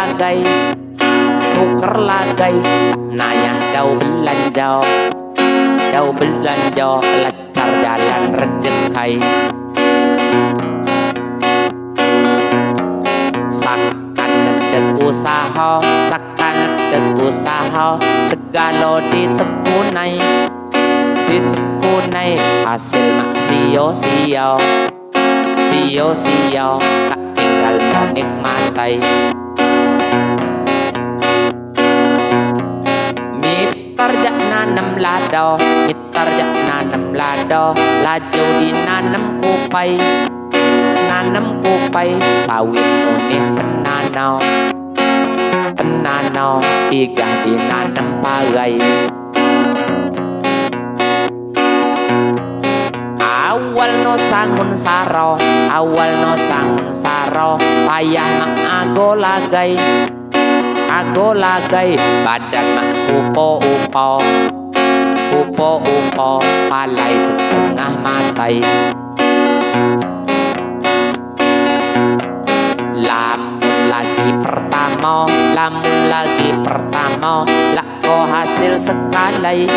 lagai, suker lagai, nayah dau belanja, lancar jalan rezeki. Sakan ngedes usaha, segala ditekunai, hasil mak sio-sio, tak tinggal menikmati. Mitar jak nanam lado, laju di nanam kupai, sawit unih penanau, igah di nanam pagai. Awal no sangun saro, payah mak ago lagai, badan mak upo, palai setengah matai. Lamun lagi pertama, lako hasil sekalai,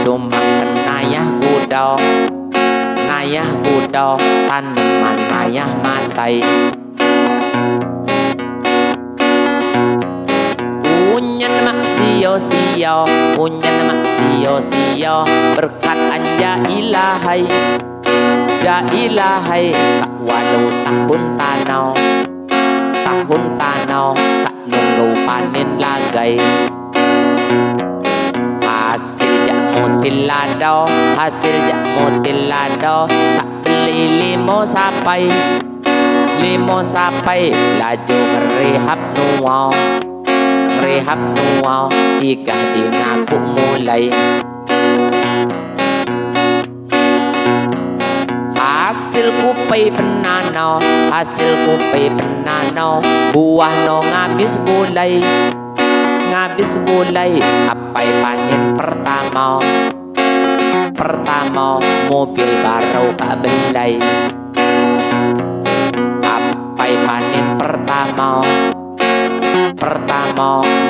sumak nayah budo, tanaman nayah matai. Unyan mak sio-sio, berkat anja ilahai, tak walau tahun tanau, tak nunggu panen lagai. Hasil jak mutilado, tak beli limo sapai, laju ngerehab nuau, tiga di ngaku mulai. Hasil kupai penanau, buah no ngabis bulai, apai panen pertama, mobil baru kak belai. Apai panen pertama,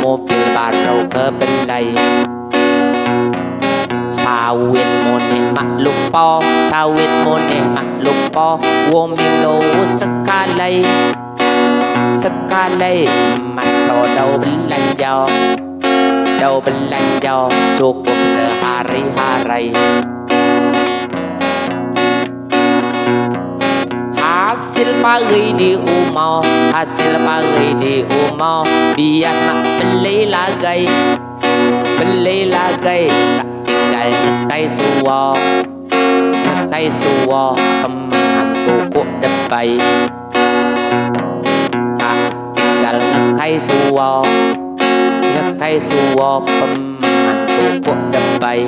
mobil baru ke belai. Sawit moneh mak lupa, wominggo sekalai, maso dau belanja, cukup sehari-hari. Hasil pagi di umau, bias mak beli lagai, tak tinggal ngetai suwo, kemengan tukuk depai. Tak tinggal ngetai suwo, kemengan tukuk depai.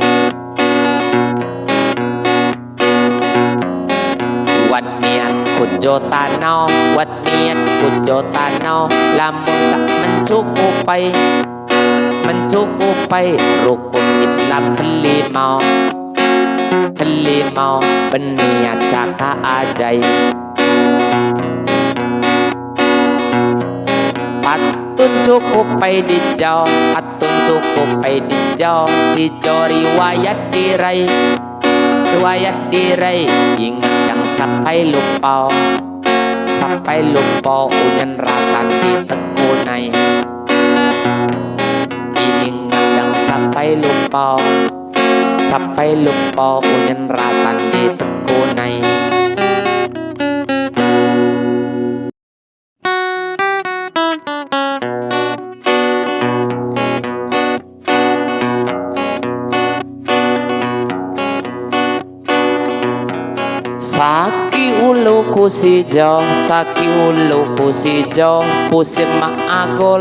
Wat niat kujo tanau, lamun tak mencukupai rukun Islam kelimau, berniat caka ajai. Patun cukupai dijau, si jori riwayat dirai, ingat yang sampai lupa, unyan rasan ditekunai. Ingat yang sampai lupa, unyan rasan ditekunai. Saki ulu kusijo, pusing mak ago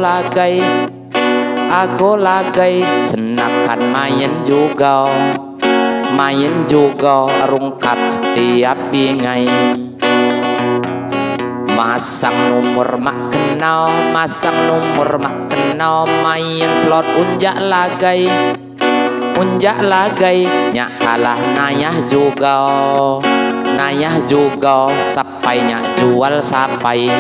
lagai, senakan main juga, rungkat setiap bingai. Masang nomor mak kenal, main slot unjak lagai, nyak kalah nayah juga, sapai nyak jual sapai.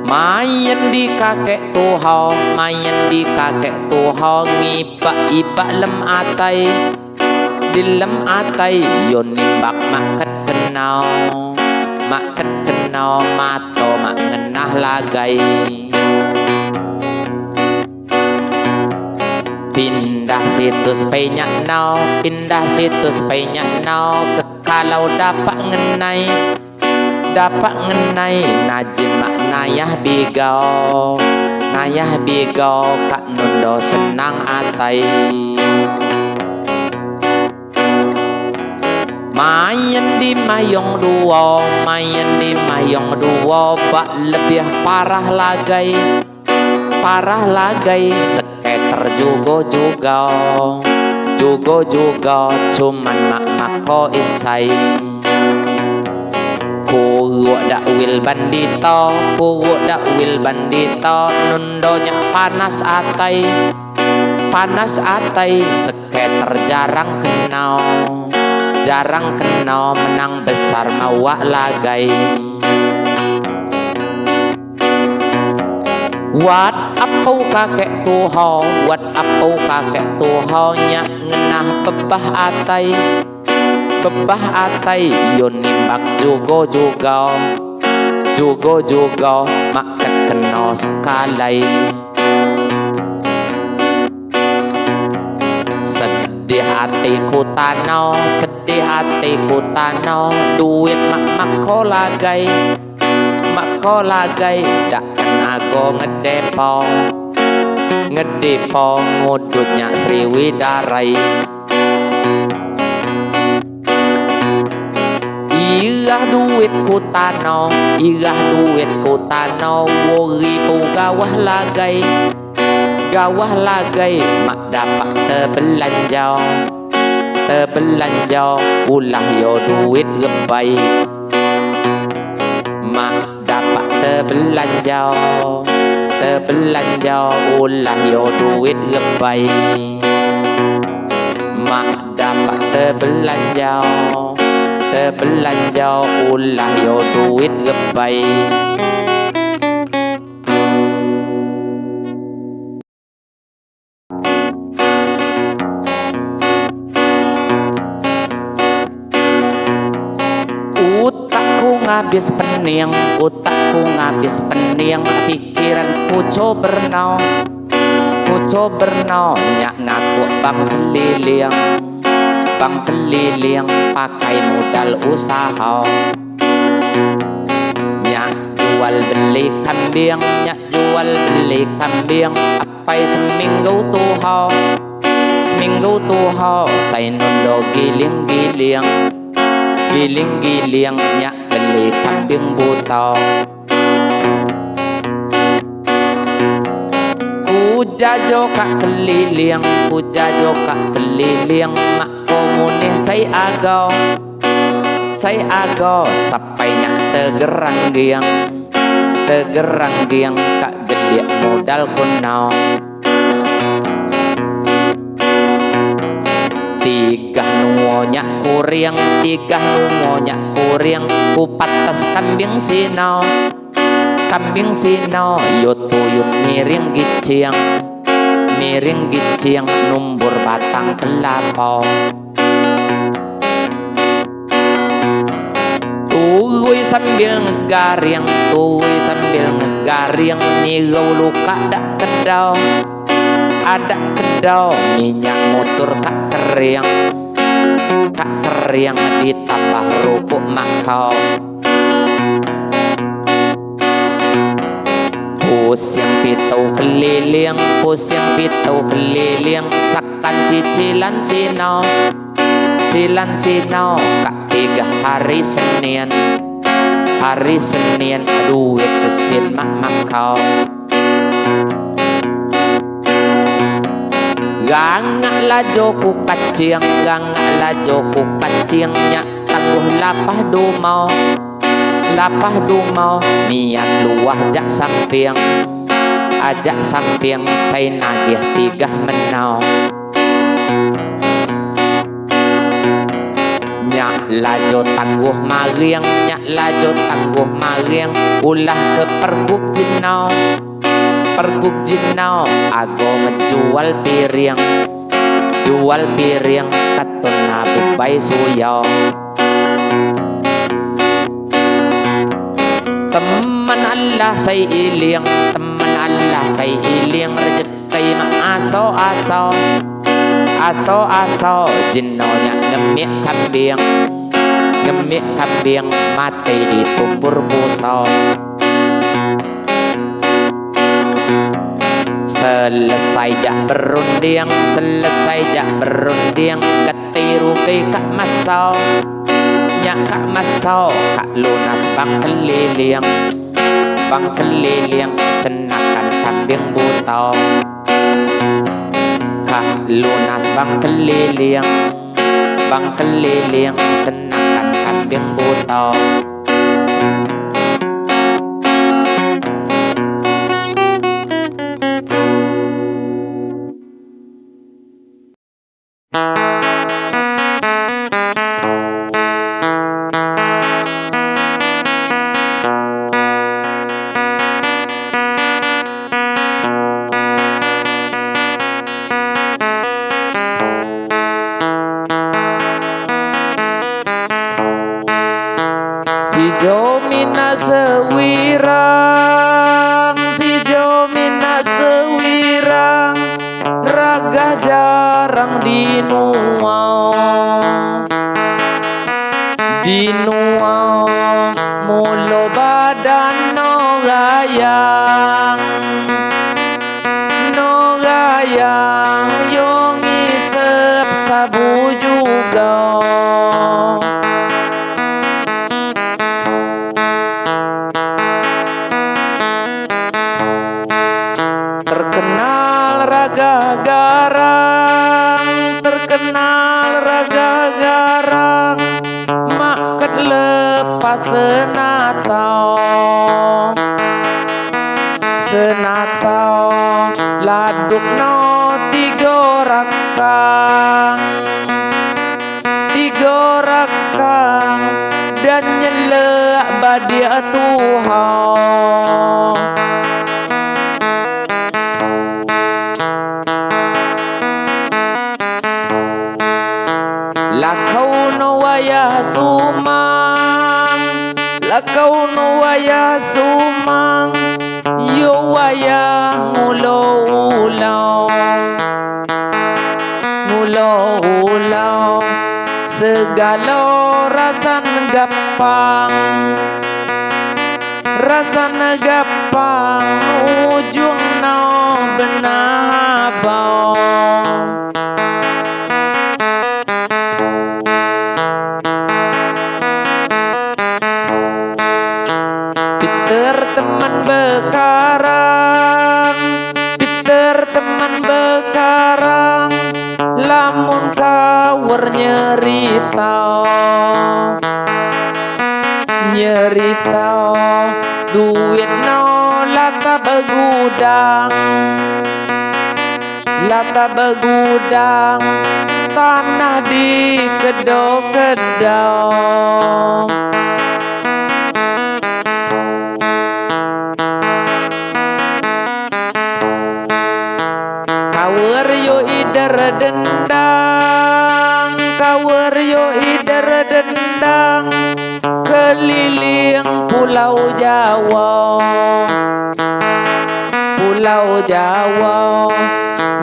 Mayan di kakek tuho, mayan di kakek tuho, ngiba-iba lem atai, di lem atai yon nimbak maket kenau, maket kenau mato mak ngenah lagai. Pindah situs penyak nau, pindah situs penyak nau, kalau dapat ngenai, dapat ngenai najin mak nayah bigau, nayah bigau kak nundo senang atai. Mayan di mayong duo, mayan di mayong duo, bak lebih parah lagai, parah lagai. Seketer jugo-jugo, jugo-jugo, cuman mak-mako isai. Kuruk dak wil bandito, kuruk dak wil bandito, nundonya panas atai, panas atai. Seketer jarang kenal, jarang kenal, menang besar mawak lagai. Wat apau kakek tuho, wat apau kakek tuho, nyak ngenah bebah atai, bebah atai yon nimbak jugo-jugo, jugo-jugo maket keno sekalai. Sedih hatiku tano, sedih hatiku tano, duit mak-mako lagai, makko lagai. Dak aku ngedepo, ngedepo ngudutnya Sriwidarai. Irah duitku tano, irah duitku tano, wuribu gawah lagai, gawah lagai. Mak dapat terbelanjau, terbelanjau, ulah yo duit lebay. Mak dapat terbelanjau, terbelanjau, ulah yo duit lebay. Mak dapat terbelanjau, terbelanjau, ulah yo duit lebay. Ngabis pening, otakku ngabis pening, pikiranku cobernau, ku cobernau. Nyak ngatuk bang keliling, bang keliling pakai modal usaha. Nyak jual beli kambing, nyak jual beli kambing, apai seminggu tuho, seminggu tuho. Saya nundo giling-giling, giling-giling, nyak beli kambing buta. Ku jajo kak keliling, ku jajo kak keliling, mak komunih saya agau, saya agau. Sampai nyak tegerang giang, tegerang giang, kak geliak modal kunau. Tiga nuonya kuriang, tiga nuonya kuriang, ku patas kambing sinau, kambing sinau. Yo tuyun miring giciang, miring giciang, numbur batang kelapa. Tuwi sambil ngegaring, tuwi sambil ngegaring, nigau luka dak kedau, ada kedau. Minyak motor kak keriang, kak keriang ditambah rupuk makau. Pusing pitau keliling, pusing pitau keliling, sakan cicilan sinau, cicilan sinau. Kak 3 hari Senin, hari Senin duit sesin mak makau. Gangak lajo ku kacing, gangak lajo ku kacing, nyak tangguh lapah dumau, lapah dumau. Niat luah jak samping, ajak samping, saya nagih 3 menau. Nyak lajo tangguh maring, nyak laju tangguh maring ulah ke pergub jinau. Pergub jinau ago ngejual piring. Jual piring katun nabubai suyau. Teman Allah say iling, teman Allah say iling, rezeki mak aso-aso. Aso-aso jinonya ngemik kambing. Ngemik kambing mati di tumbur buso. Selesai jak berunding, selesai jak berunding, ketiru ke kak masau. Nyak kak masau, kak lunas bang keliling. Bang keliling, senakan kambing buta. Kak lunas bang keliling. Bang keliling, senakan kambing buta. Si Jomina sewirang, si Jomina sewirang, raga jarang dinuau. Dinuau mulo badan no gayang. No gayang yung isep sabu juga. Terkenal raga garang, terkenal raga garang, maket lepas senatau. Senatau laduk no tiga rakang. Tiga rakang dan nyelak badia Tuhan. Lakau no waya sumang, lakau no waya sumang, yo waya ngulau-ulau. Ngulau-ulau segala rasan gampang. Rasan gampang ujung no benabau. Peter teman bekarang, Peter teman bekarang, lamun kawur nyeritau. Nyeritau duit no lata begudang. Lata begudang tanah di kedau-kedau. Kawur yo ider dendang, kawur yo ider dendang, keliling pulau Jawa. Pulau Jawa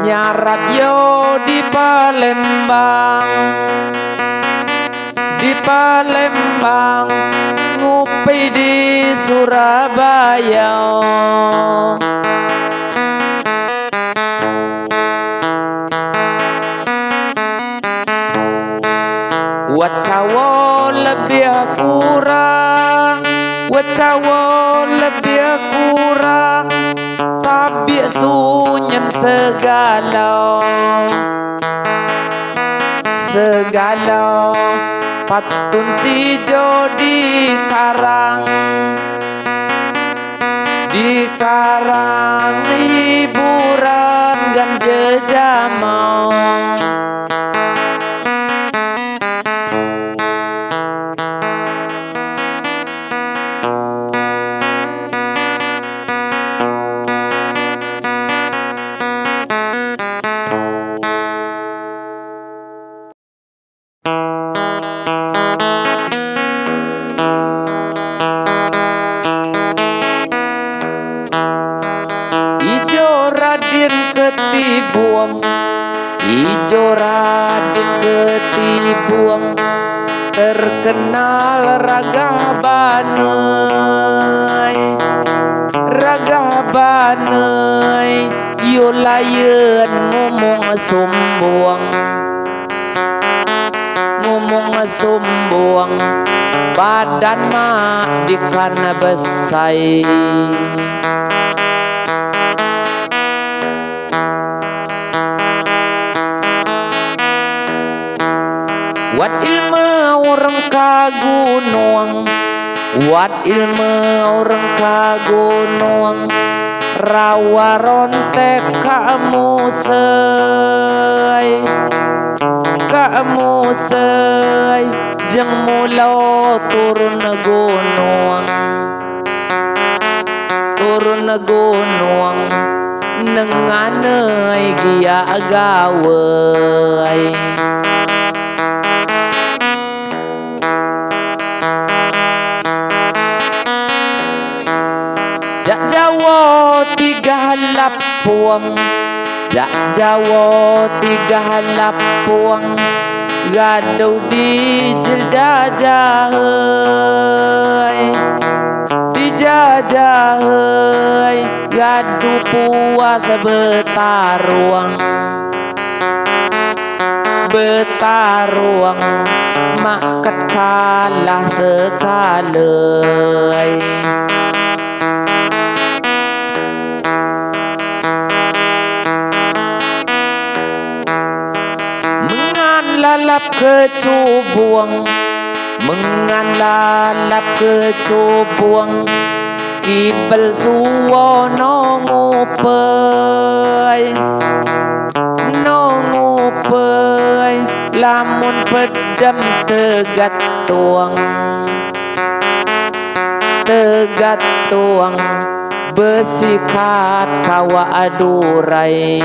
nyarap yo di Palembang. Di Palembang ngopi di Surabaya. Wacawo lebih kurang, wacawo lebih kurang, tapi sunyen segala. Segala patun si jodi karang. Di karang hiburan gan jejamau. bebanai yulayeun ngomong sombong badan mak dikana besai wat ilmu orang kagunung wat ilmu orang kagunung rawa rontek kamu sei jeng mulo turun gunung nenganai gia gawai jak Jawa tiga lapuang jak Jawa tiga lapuang gadau dijajahai gadu puasa betaruang makat kalah sekalai lalap kecubuang kibel suwono ngupai lamun pedam tegat tuang besikat kawa adurai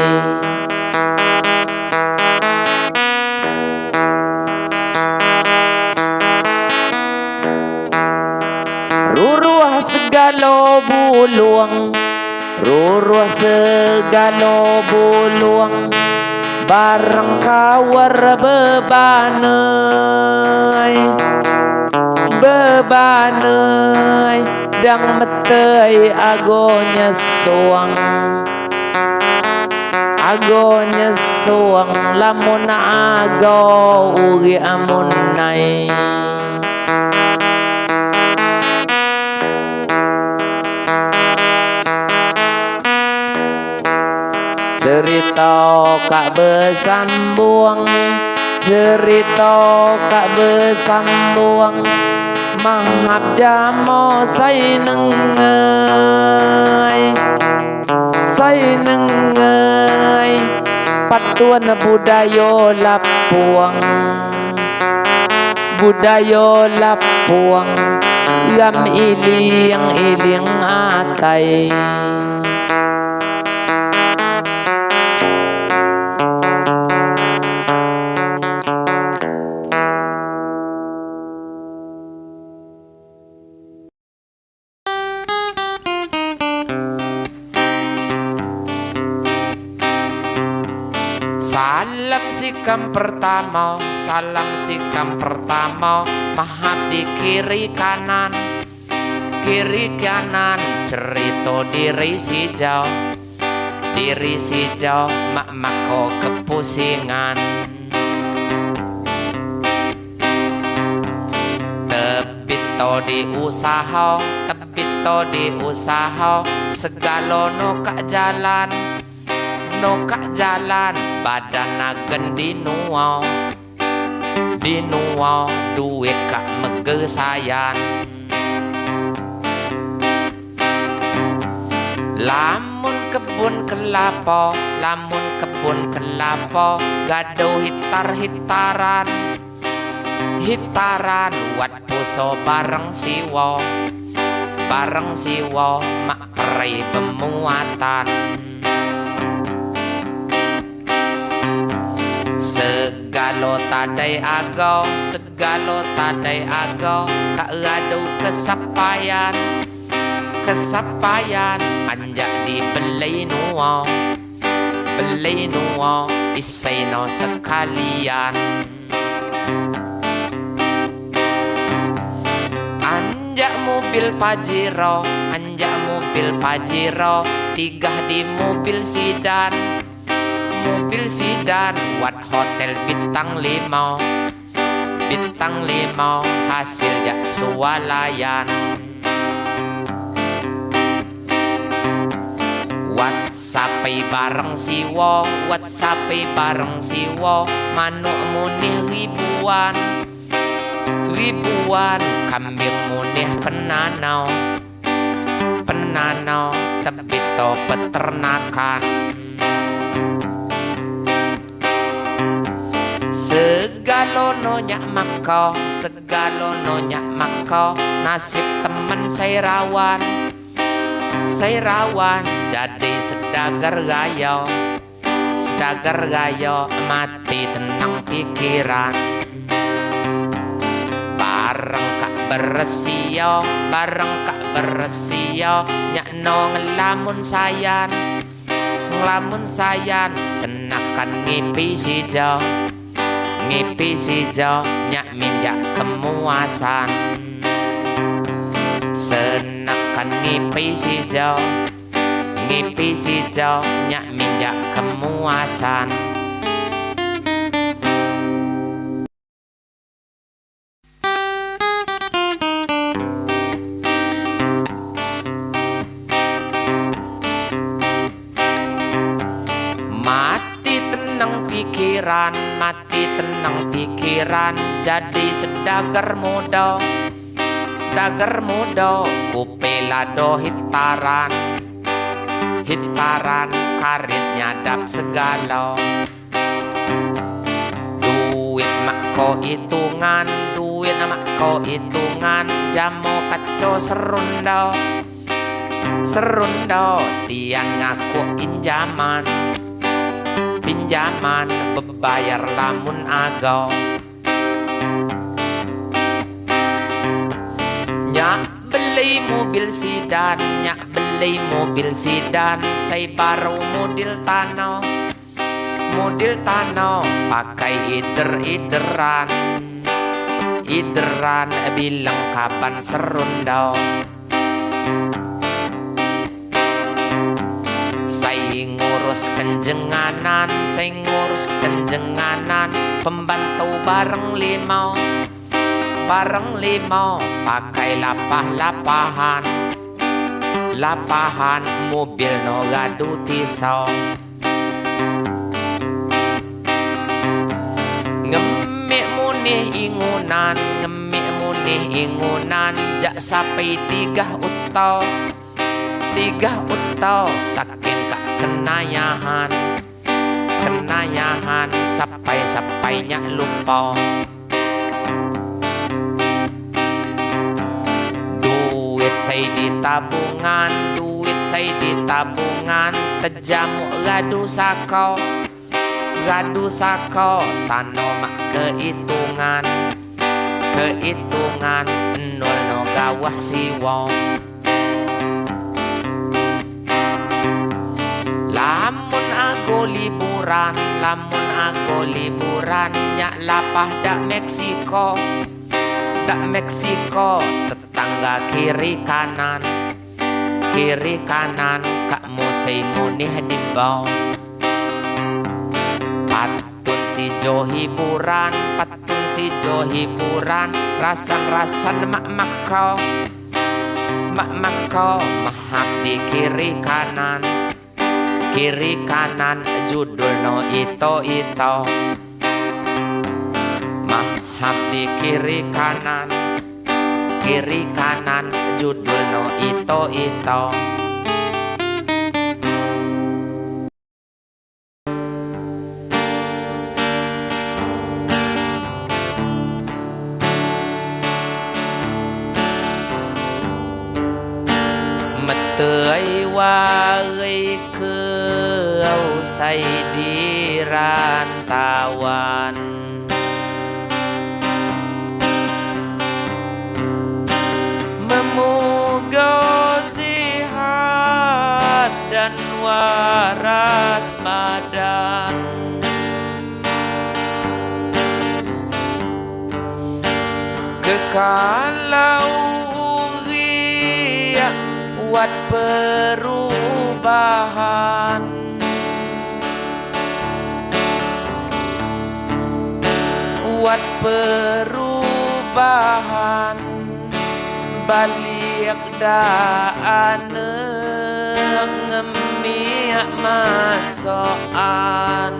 ruruh segalo buluang bareng kawar bebanai dang metei agonya suang lamun ago ugi amunai cerita kak besambung mahap jamo say nengai patuan budayo lapuang gam iling atai salam sikam pertama mahap di kiri kanan cerita diri si jauh mak mako kepusingan tebit to di usaha segalo no kak jalan badan agen dinuau duwe kak megesayan lamun kebun kelapa gaduh hitaran wat puso bareng siwo mak perai pemuatan segalo tadai agau kak gaduh kesapayan anjak di belai nuau isai no sekalian anjak mobil pajero tigah di mobil sidan. Mobil sidan wat hotel bintang 5. Bintang 5 hasil jak swalayan. Wat sapai bareng siwo, wat sapai bareng siwo, manuk munih ribuan. Ribuan kambing munih penanau. Penanau tebito peternakan. Segalono nyak mako, segalono nyak mako, nasib temen saya rawan. Saya rawan jadi sedagar gayo. Sedagar gayo mati tenang pikiran. Bareng kak beresio, bareng kak beresio, nyak no ngelamun sayan. Ngelamun sayan senakan ngipi sijo. Ngipi sijo nyak minjak kemuasan. Senakan ngipi sijo, ngipi sijo nyak minjak kemuasan. Mati tenang pikiran, mati tenang pikiran, jadi sedagar muda. Sedagar muda kupelado hitaran. Hitaran karit nyadap segala. Duit makko hitungan, duit makko hitungan, jamu kaco serundo. Serundo tiang ngaku pinjaman. Pinjaman bebayar lamun agau. Nyak beli mobil sidan, nyak beli mobil sidan, saya baru model tanah. Model tanah pakai ider-ideran. Ideran bilang kapan serundau. Saya ngurus kenjenganan, saya ngurus kenjenganan, pembantu bareng 5. Bareng 5 pakai lapah-lapahan. Lapahan mobil no gadu tisau. Ngemik munih ingunan, ngemik munih ingunan, jak sampai 3 utau. 3 utau saking kak kenayahan. Kenayahan sampai-sampainya lupa. Saya di tabungan, duit saya di tabungan, tejamu gadu sako. Gadu sako tano mak kehitungan. Kehitungan nol no gawah siwo. Lamun aku liburan, lamun aku liburan, nyak lapah dak Meksiko. Dak Meksiko tetangga kiri kanan. Kiri kanan kak musai munih di bawah. Patun si jo hiburan, patun si jo hiburan, rasan-rasan mak-makau. Mak-makau mahak di kiri kanan. Kiri kanan judul no ito-ito. Mahak di kiri kanan. Kiri kanan judul no ito-ito. Meteuy wae keu sai di rantauan. Memoga sehat dan waras badan. Kekalau ria buat perubahan. perubahan. Buat perubahan balik daan ngemiak masoan.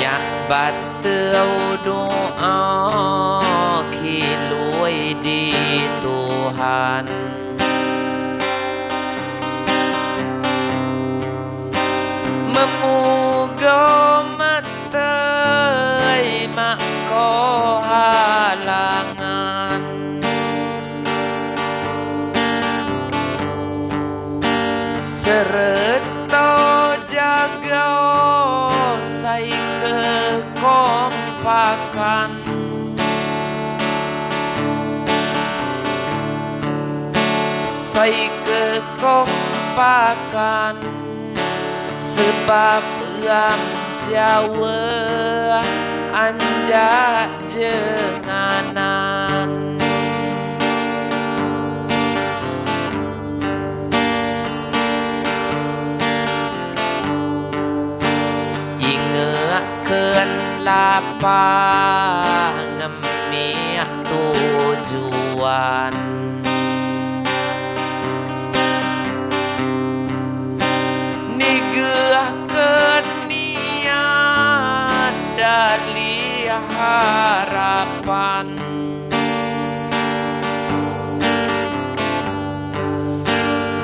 Nyak bateu doa kilui di Tuhan. Memuga matai mak ko halangan. Sereto jaga sai kekompakan. Sai kekompakan sebab ram Jawa anjak jenganan. Ingekeun lapah ngemiak tujuan. Nigeuhkeun niat dari harapan.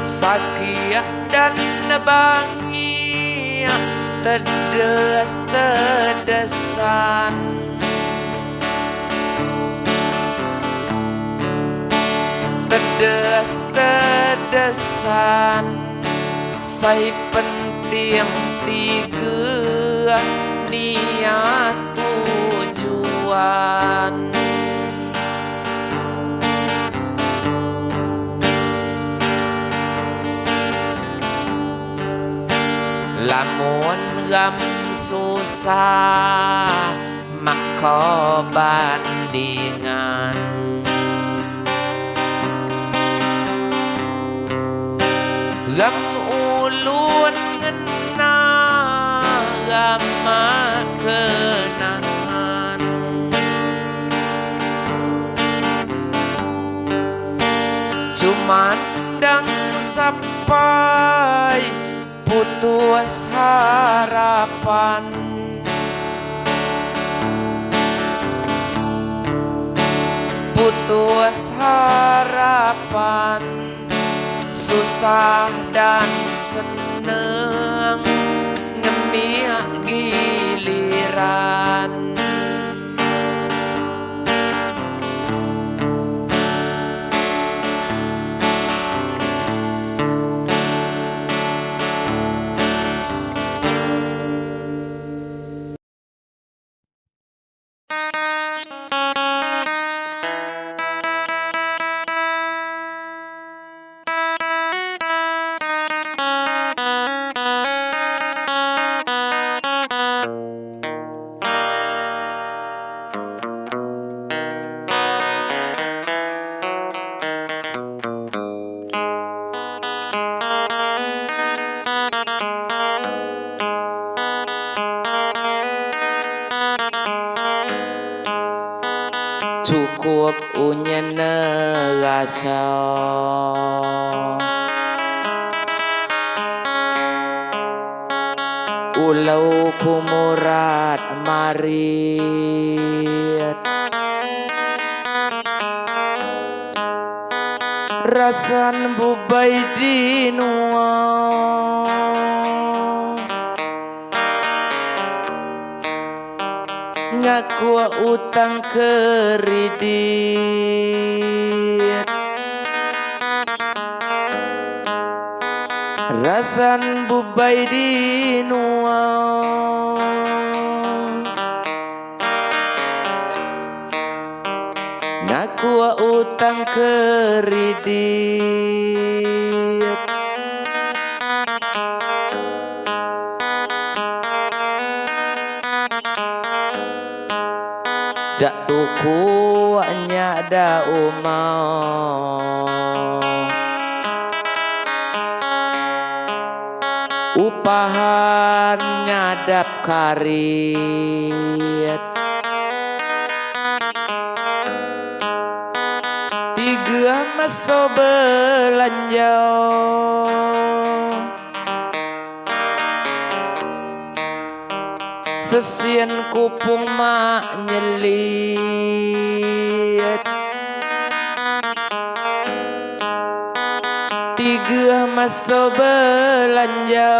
Sakia dan bangi tedes-tedesan. Tedes-tedesan sai penting tiga niat tujuan. Lamun gam susah maka bandingan. Gam ulun ngena gama kenangan. Cuman dang sampai putus harapan. Putus harapan susah dan seneng ngemiak giliran. Cukup unyana rasa ulau kumurat marit. Rasan bubai di nuang ngaku utang kredit. Rasan bubai di nuang ngaku utang kredit. Jak tuku puanya da umau upahan nyadap karit tiga maso belanja sesien kupung mak nyelit tiga maso belanja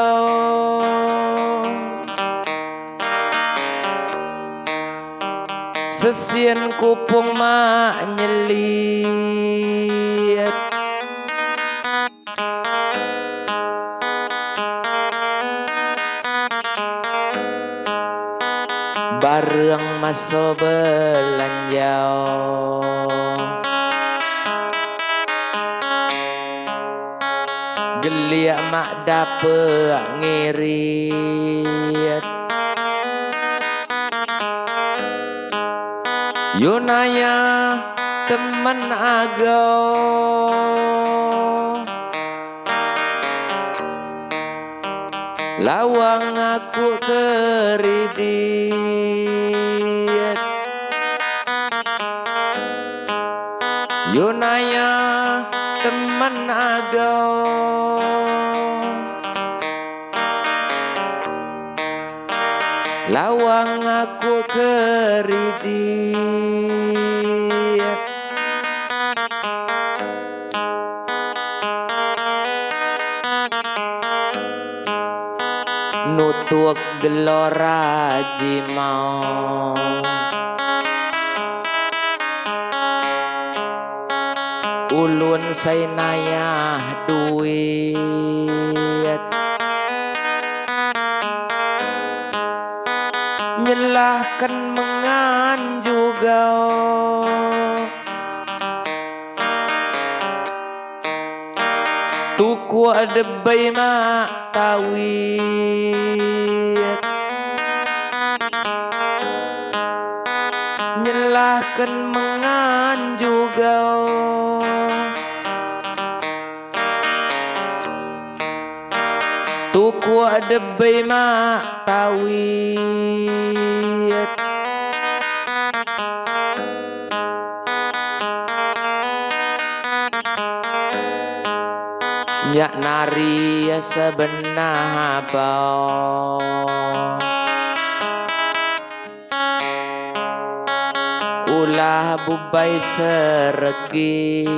sesien kupung mak nyelit bareng maso belanja geliak mak dapet ngirit Yunaya teman agau lawang aku keridit Yunaya teman agau lawang aku keridit nutuk gelora jimau ulun sainaya duit nyelahkan mengan juga tuku debai mak tawit nyelahkan mengan juga tuku debai mak tawit nyak nari sebenah bau ulah bubai sergit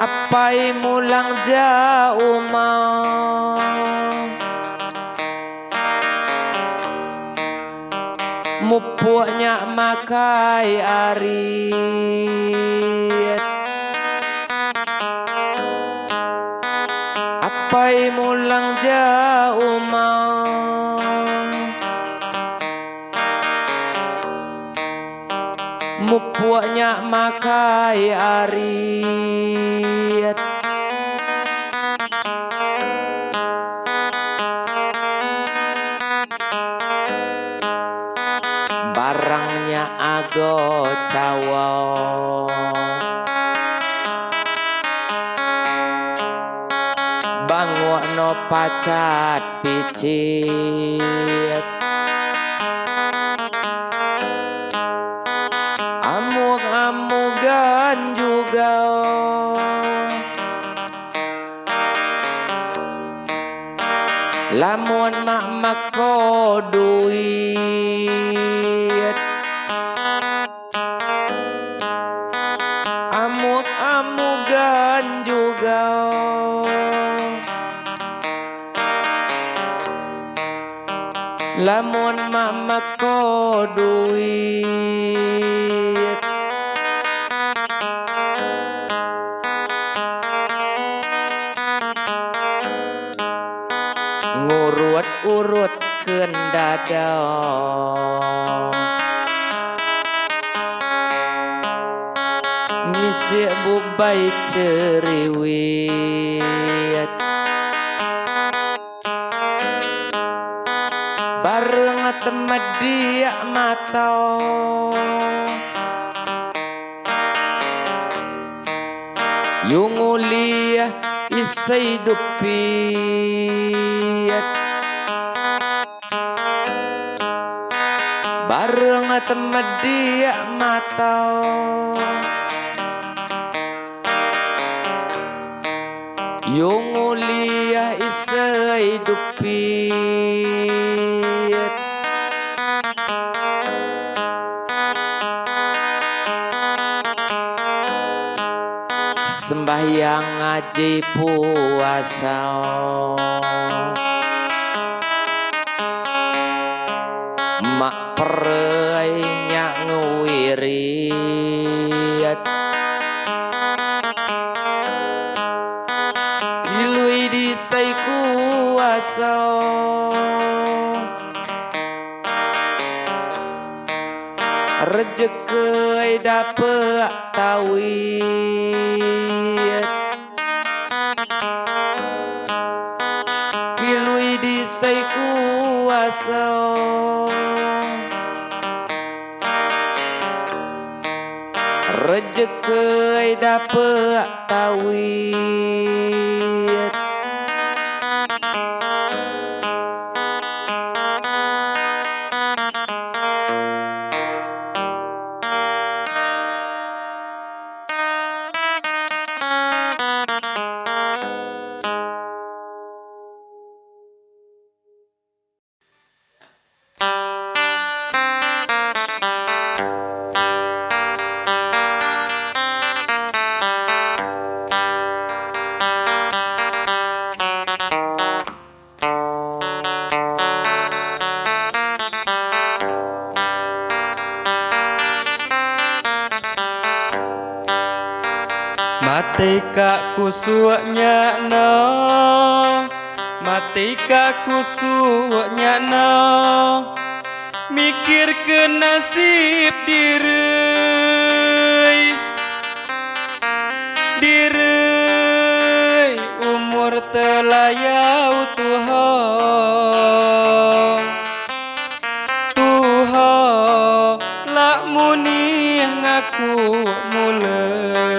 apai mulang jauh mau mupunya makai arit apai mulang jauh mau mupunya makai arit barangnya ago cawo bangwa no pacat picit amuk-amugan juga lamun mak ko duit amuk-amugan juga lamun mak ko duit ngurut-urut keun dada ngisi bubai ceriwit bareng temedia matau Yungulia isay dupit Bareng temedia matau Yungulia isay dupit Sembahyang ngaji puasa Mak perenya ngewirit Dilui disay kuasa Rejeki dapet tawit Kilui disay kuasa Rejeki dapet tawit Matika kusunya no Matika kusunya no Mikir ke nasib diri umur telayau Tuhan lak muni ngaku mulai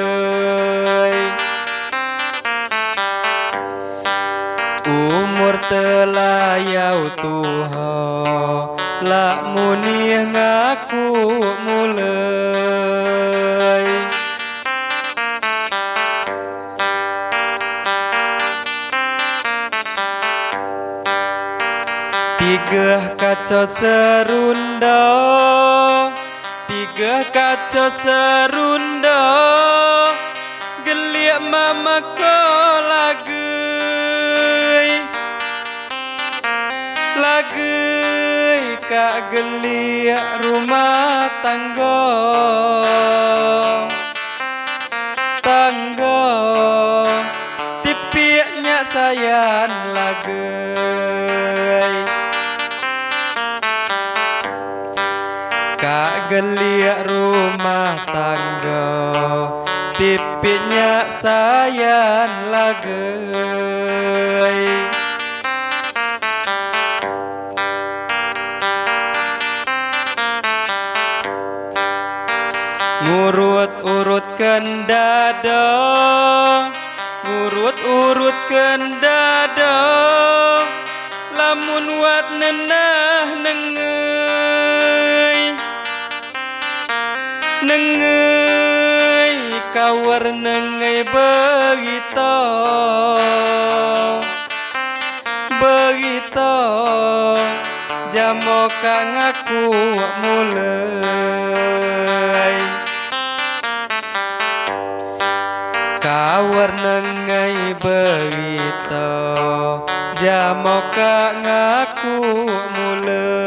umur telayau Tuhan lak muni ngaku mulai Tiga kaca serunda Tiga kaca serunda Geliak mama ko lagei kak geliak rumah tangga tipiaknya sayan lagei kak geliak rumah tangga tipiaknya sayan lagei Ngurut-urutkan dada Ngurut-urutkan dada Lamun wat nenah Nengei kawar nengei begitu Jamo kang aku mulai Kawar nengai begitu Jamo kang aku mulai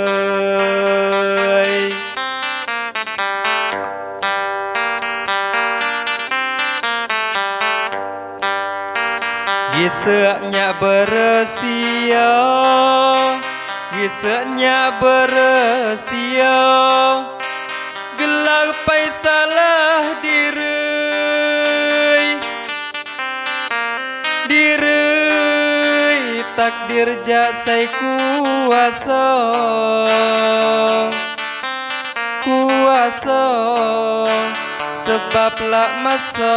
Gisanya beresia Gisanya beresia Gelapai salah diri takdir jasai kuasa kuasa sebab lak masa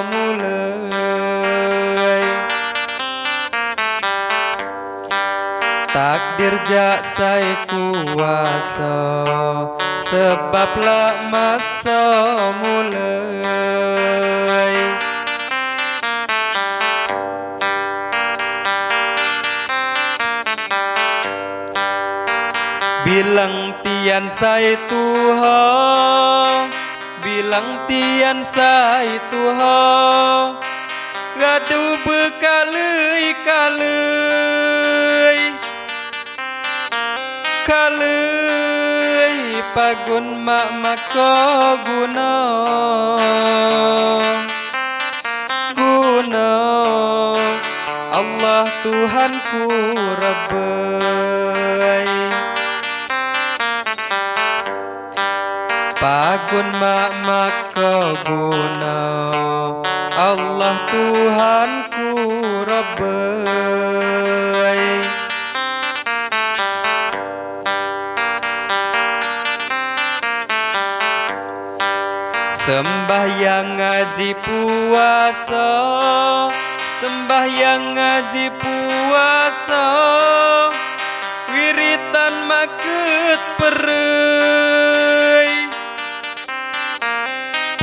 mulai takdir jak sai kuasa sebab lak masa mulai bilang tian sai Tuhan bilang tian sai Tuhan ngadu bekalei kalei kalei pagun mak maka guna guna Allah Tuhanku Rabbai pagun mak maka guna Allah Tuhanku Rabbai sembahyang ngaji puasa sembahyang ngaji puasa wiritan maket perei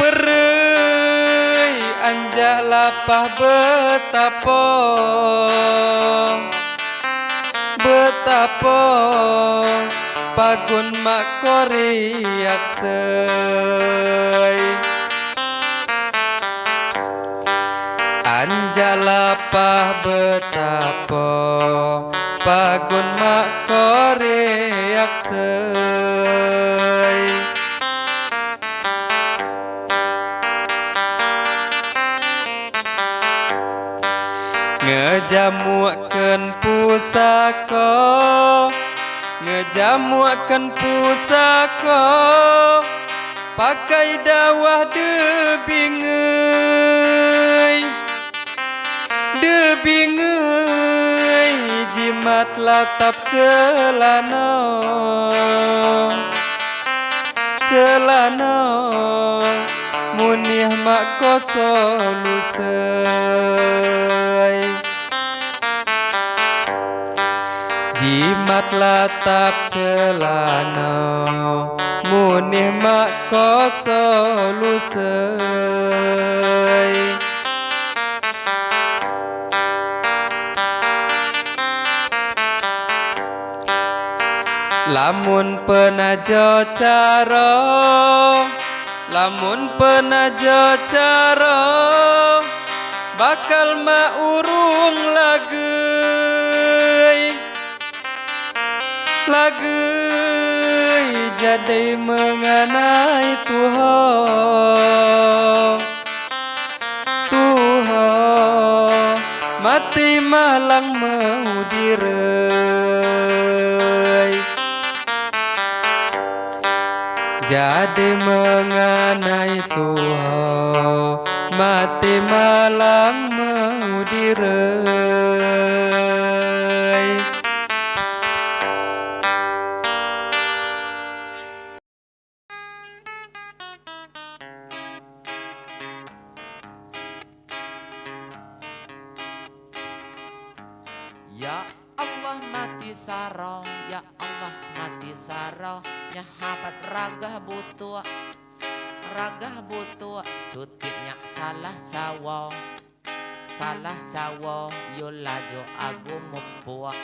perei anjak lapah betapa betapa pagun mak koriak sei anjak lapah betapa pagun mak koriak sei ngejamuaken pusaka ngejamuaken pusaka pakai dawah debingei debingei jimat latap celana celana munih mak koso lusei jimat latap celana munih mak koso lusei lamun penajo cara lamun penajo cara bakal maurung lagei lagei jadi mengenai Tuhan Tuhan mati malang mau direi jadi mengenai Tuhan mati malang mau direi Ya Allah mati saro ya Allah mati saro nyahabat ragah butuh cutinya salah cawo yo lajo aku mupua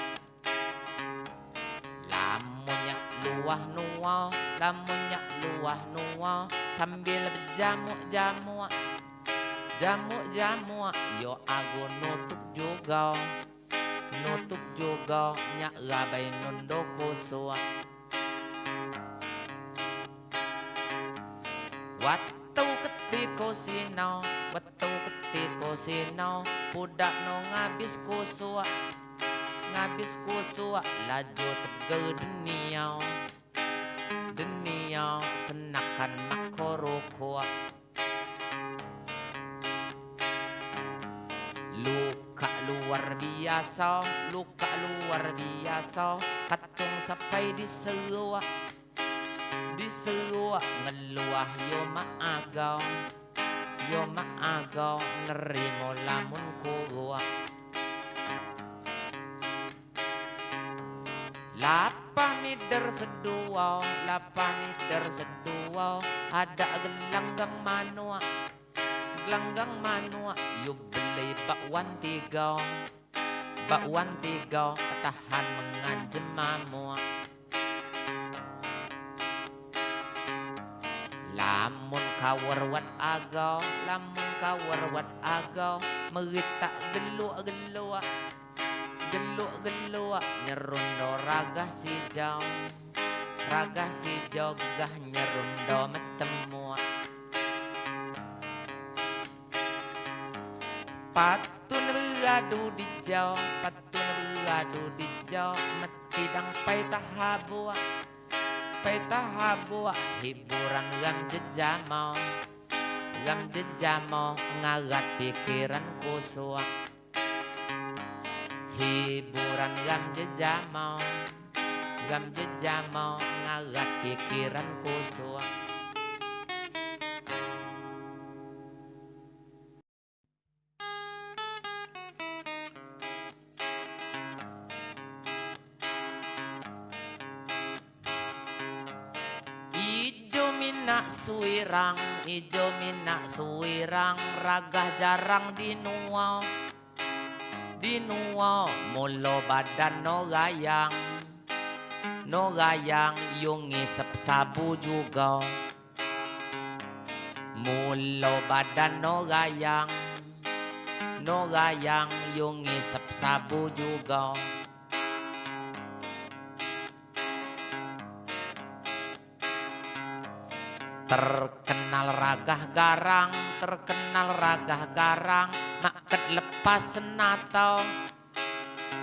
lamunnya luah nuwa sambil berjamu yo aku nutup juga nyak gabai nundo kusua Watu ketiko sino budak no ngabis kusua laju tege deniau senakan makorokua luka luar biasa kata sampai diseruak ngeluah yo maagaw nerimo lamun kuruak lapa mider seduaw ada gelanggang manua yu beli bakwan tigaw katahan mengajem mamua lamun kawarwat agaw merita geluk nyerundo raga si jauh gah nyerundo metemua patun beradu di jauh metidang paitahabua hiburan gam jejamau ngagat pikiran kusua hiburan gam jejamau ngagat pikiran kusua ijo minak suwirang ragah jarang dinuau mulo badan no gayang yung ngisep sabu juga mulo badan no gayang yung ngisep sabu juga terkenal ragah garang maket lepas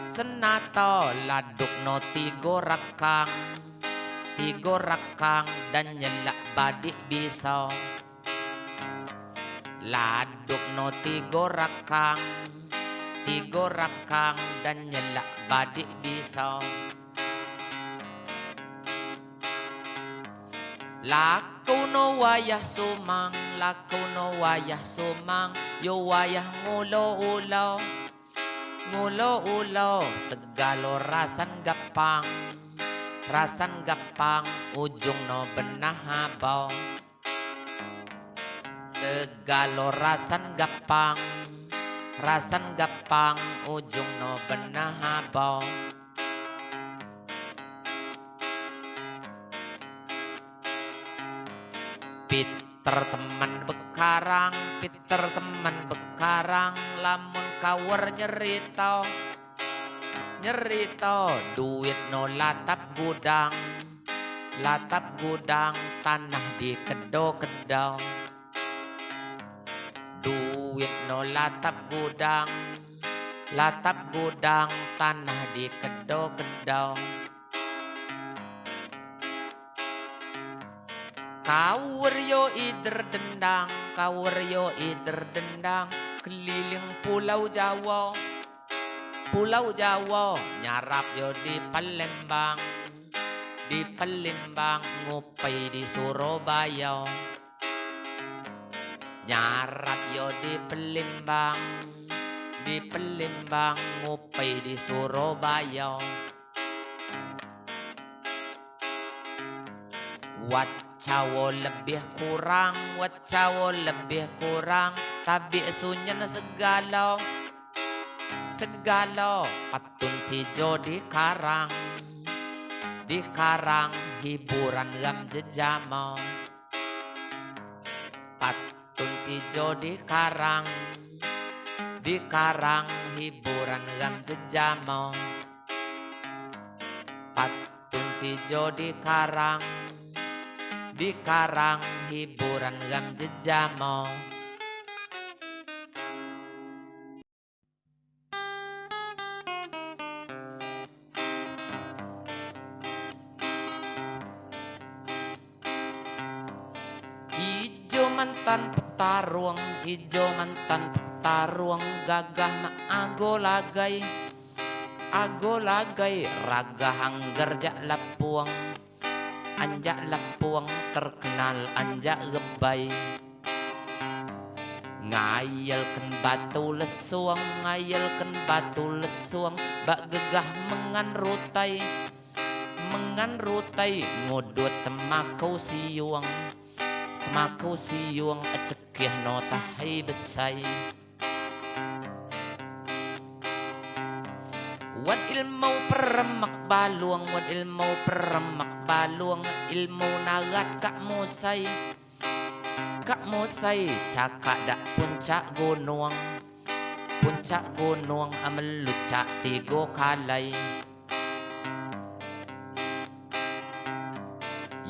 senato laduk no tigo rakang dan nyelak badik bisa laduk no tigo rakang dan nyelak badik bisa laku no wayah sumang yo wayah ngulo ulo segalo rasan gapang ujung no benah habau segalo rasan gapang ujung no benah habau Peter teman bekarang lamun kawer nyerita duit no latap gudang tanah di kedau duit no latap gudang tanah di kedau Kawer yo ider dendang keliling pulau Jawa nyarap yo di Palembang ngopi di Surabaya nyarap yo di Palembang ngopi di Surabaya Wacawo lebih kurang tapi sunyen segalo patun si Jo di karang hiburan gam jejamau patun si Jo di karang hiburan gam jejamau patun si Jo di karang hiburan gam jejamau Ijo mantan petarung gagah maago lagay ago lagay raga hanggar jak lapuang, anjak lapuang terkenal anjak gebay. Ngayalkan batu lesuang, ngayalkan batu lesuang, bak gegah mengan rutai, mengan rutai ngudut temakau siuang, temakau siuang acekih no tahai besai. Wad ilmu peremak baluang, wad ilmu peremak baluang, ilmu nagat kak musai, kak musai cakak dak puncak gunung, puncak gunung amelucak tigo kalai.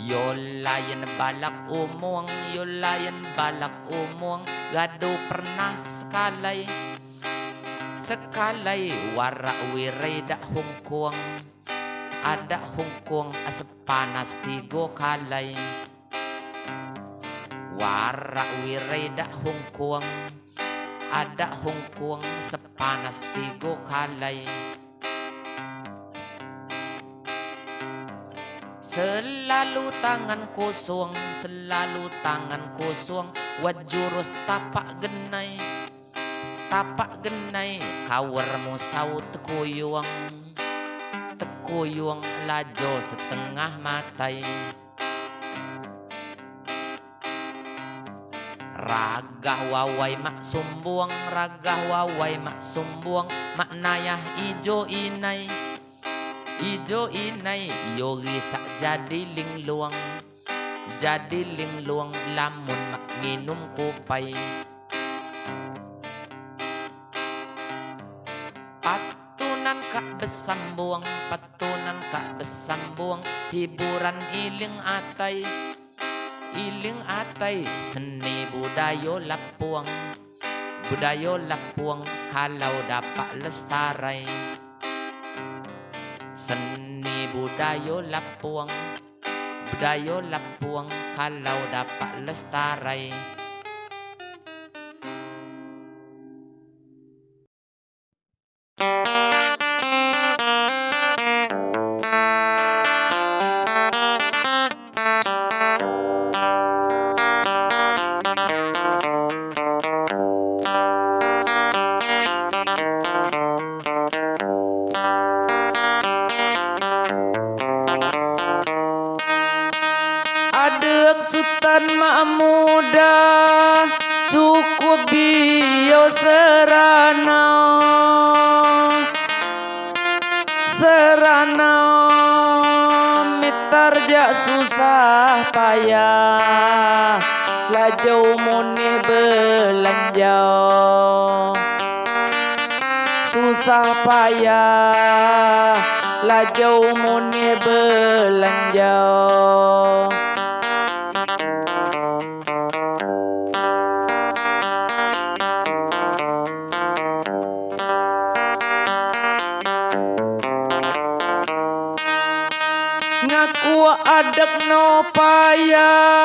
Yo layan balak umung, yo layan balak umung, gadu pernah sekalai, sekalai warak wirai dak hungkuang, ada hungkuang asap panas tigo kalai. Warak wirai dak hungkuang, ada hungkuang sepanas tigo kalai. Selalu tangan kosong, selalu tangan kosong, wajurus tapak genai, tapak genai kawar musau tekuyuang, tekuyuang lajo setengah matai. Ragah wawai mak sumbuang, ragah wawai mak sumbuang, maknayah ijo inai, ijo inai yogi sak jadi lingluang, jadi lingluang lamun mak nginum kupai. Patunan kak besambuang, patunan kak besambuang, hiburan iling atai, iling atai seni budaya Lapuang, budaya Lapuang kalau dapat lestarai. Seni budaya Lapuang, budaya Lapuang kalau dapat lestarai. Adek Sultan mak muda cukup bio serana, serana mitar jak susah payah, lajau munih belanja, susah payah lajau munih belanja. Ngaku adek no payah,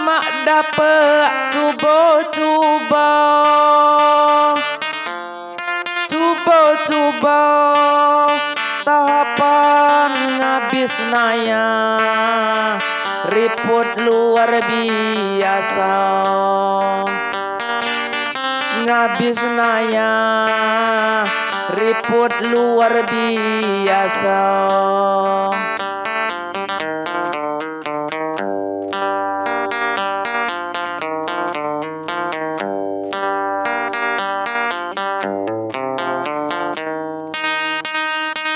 mak dapet coba-coba, coba-coba tahapan ngabis naya, riput luar biasa, ngabis naya, riput luar biasa.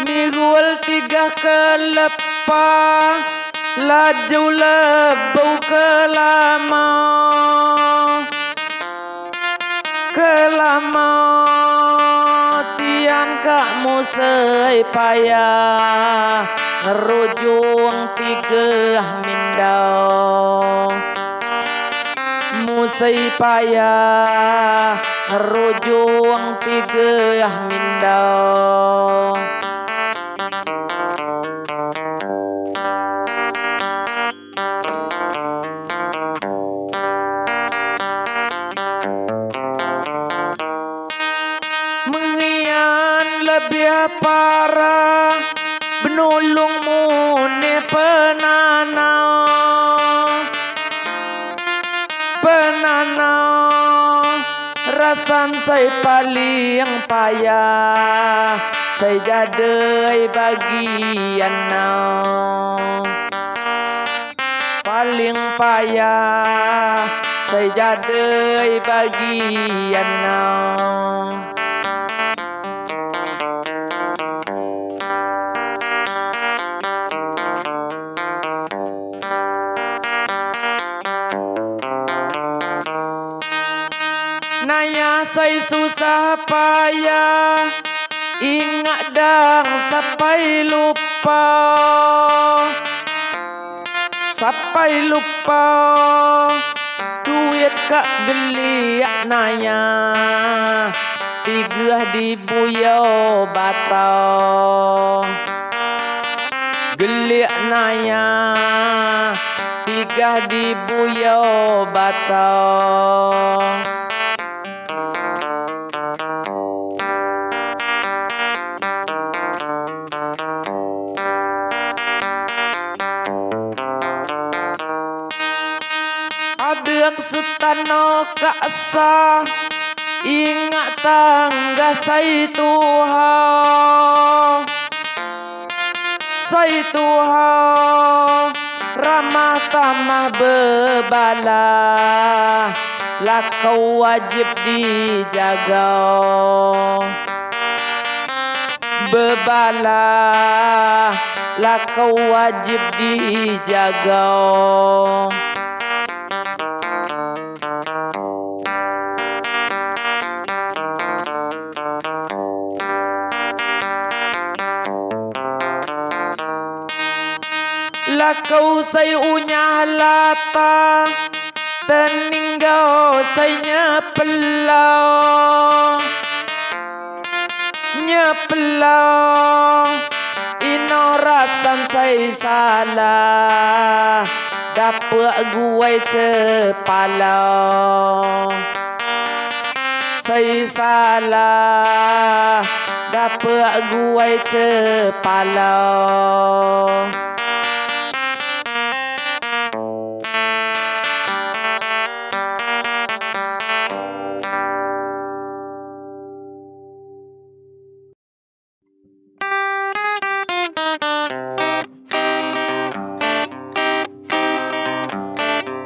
Migul tiga kelepah, laju lebau kelama, kelama tian kak musai payah, ngerujung tiga mindau, musai payah, ngerujung tiga mindau. Mengian lebih apa rasan saya paling payah, saya jadai bagian nau. Paling payah, saya jadai bagian nau. Naya saya susah payah, ingat dang sampai lupa. Sampai lupa duit kak geliak naya, 3.000 yo batau. Geliak naya 3.000 yo batau. Adek sutano kaksa, ingat tangga say Tuhan. Say Tuhan ramah tamah bebala, lah kau wajib dijaga. Bebala lah kau wajib dijaga. Lah kau say unyah lata, teninggal say nyepelau. Nyepelau ino rasan say salah, dapet gue cepalau. Say salah, dapet gue cepalau.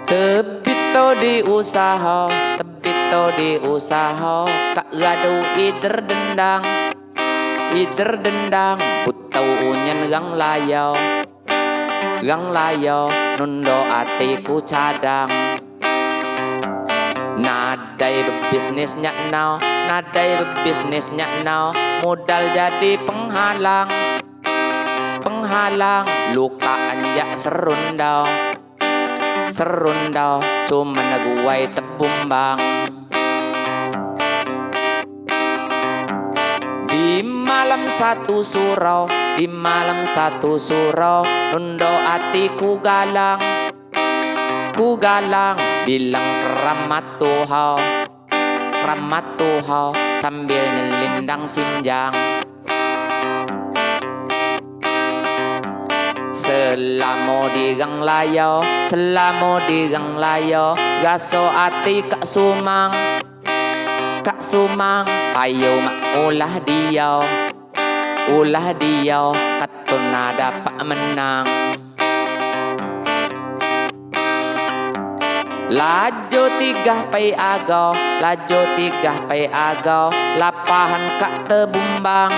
Tebito di usaha, tebito di usaha, kak gadu ider dendang, ider dendang, putau unyan gang layo, nundo atiku cadang. Nadai bebisnisnya now, nadai bebisnisnya now, modal jadi penghalang, penghalang, luka anjak serundau. Serundau cuma naguai tebumbang. Di malam satu surau, di malam satu surau, nundo atiku galang, ku galang, bilang keramat Tuhau sambil nyelindang sinjang. Selamo di gang layo, selamo di gang layo, gaso ati kak sumang, ayo mak ulah diau, katuna dapat menang. Laju 3 pai agau, laju 3 pai agau, lapahan kak tebumbang,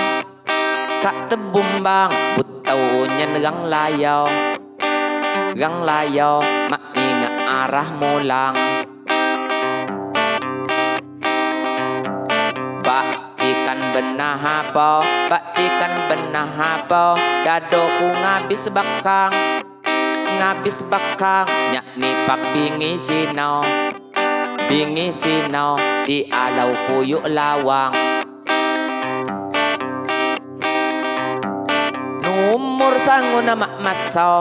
butau nyen gang layo, mak ingat arah mulang. Bacikan benah apa, dadoku ngabis bakang, nyak nipak bingi sinau, di alau puyuk lawang. Numur sangu nama maso,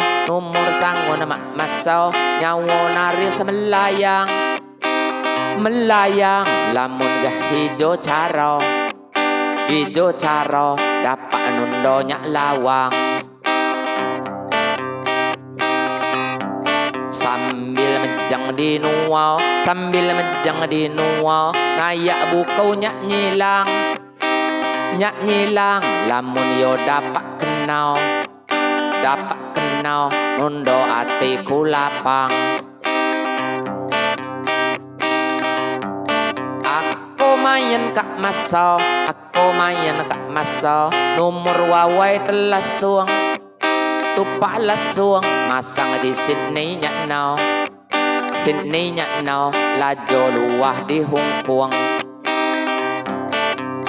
nyawo nari semelayang, lamun gah hijau caro, dapat nundo nyak lawang. Sambil mejang di nuau, sambil mejang di nuau ngayak bukau nyak nyilang lamun yo dapat kenau nundo atiku lapang. Aku main kak maso nomor wawai telasung tupak lasung masang di Sydney nyak nau lajo luah di Hong Kong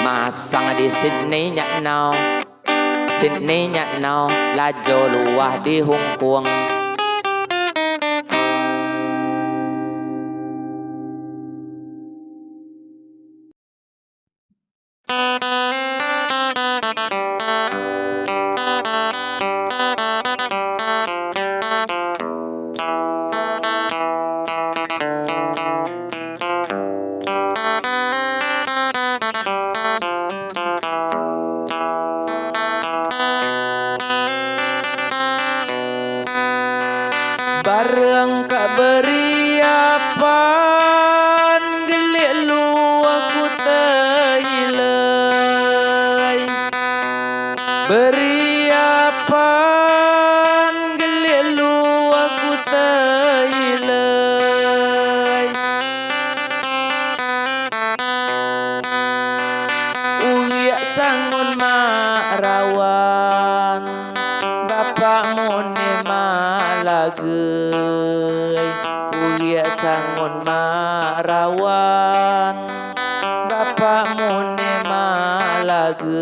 masang di Sydney nyak nau lajo luah di Hong Kong. Bareng kak beriapan gelik lu aku tehilai beriapan gelik lu aku tehilai uyak sangun mak rawan bapakmu ni malagei uyak sangun marawan bapakmu ni malagei.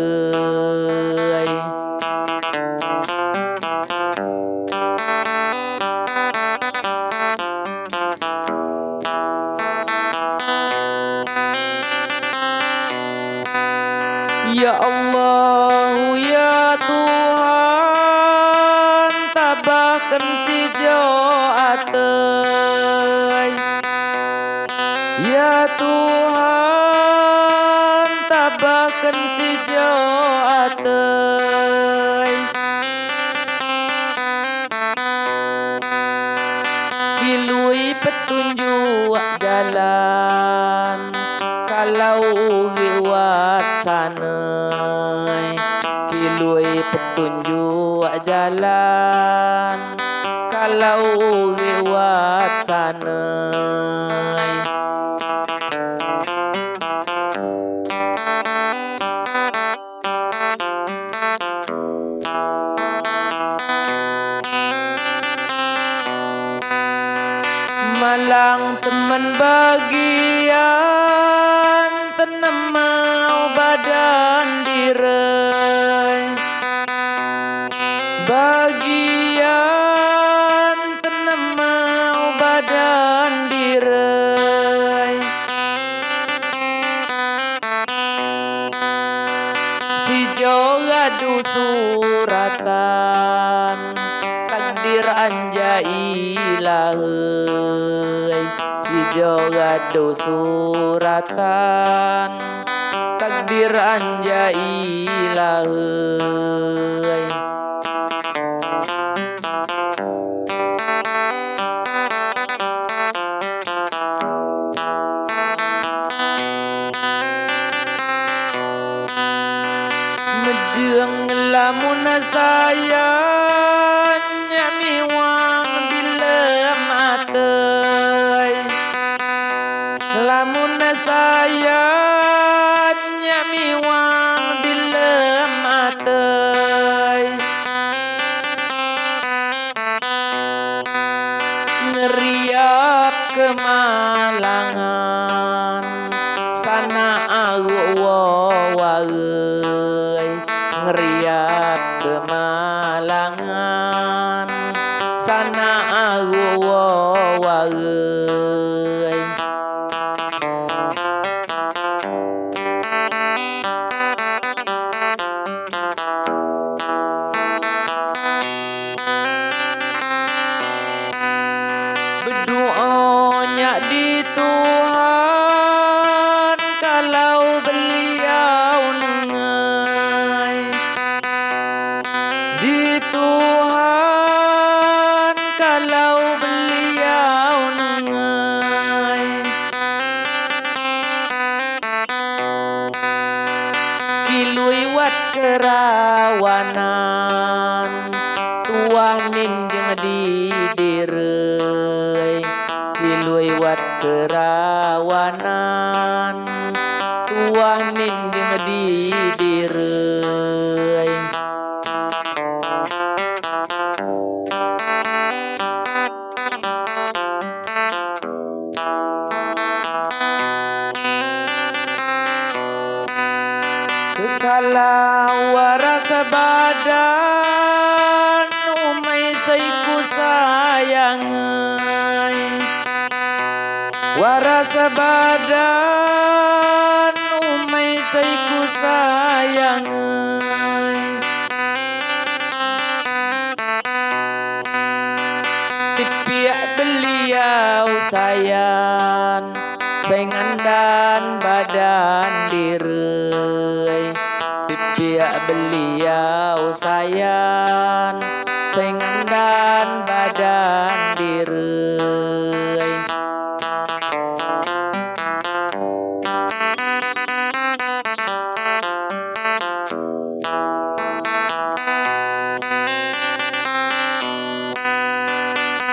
Ya Allah ya Tuhan tabahkan si Joatei. Ya Tuhan tabahkan si Joatei. Kilui petunjuk jalan kalau lewat sanai kilui petunjuk jalan kalau lewat sanai. Malang teman bagian tenang mau badan dirai bagian tenang mau badan dirai si jogadu suratan takdir anjai lahai si jogadu suratan takdir anjai lahai. Mejeng lamun saya nyamiwang di lem atei lamun saya nyamiwang di lem atei ngeriap kemalangan sana awawai ngeriap kemalangan sana awawai. Berdoanya di Tuhan kalau beliau nengai di Tuhan kalau beliau nengai kerawanan tuah ninding di direuy. Kekala warasa badan umay sayku sayangai, warasa badan umay sayku sayangai. Tipiak beliau sayan saingan dan badan direuy. Tipiak beliau sayan saingan dan badan direuy.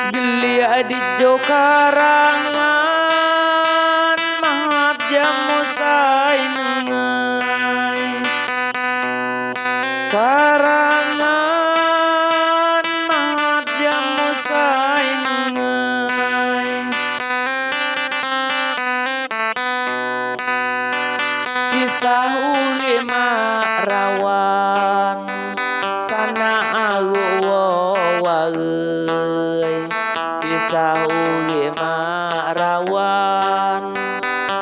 Gelia di Jokarangan mahap jamu say nengai, karangan mahap jamu say nengai. Kisah uge rawan sana agu wawaeuy. Kisah uge rawan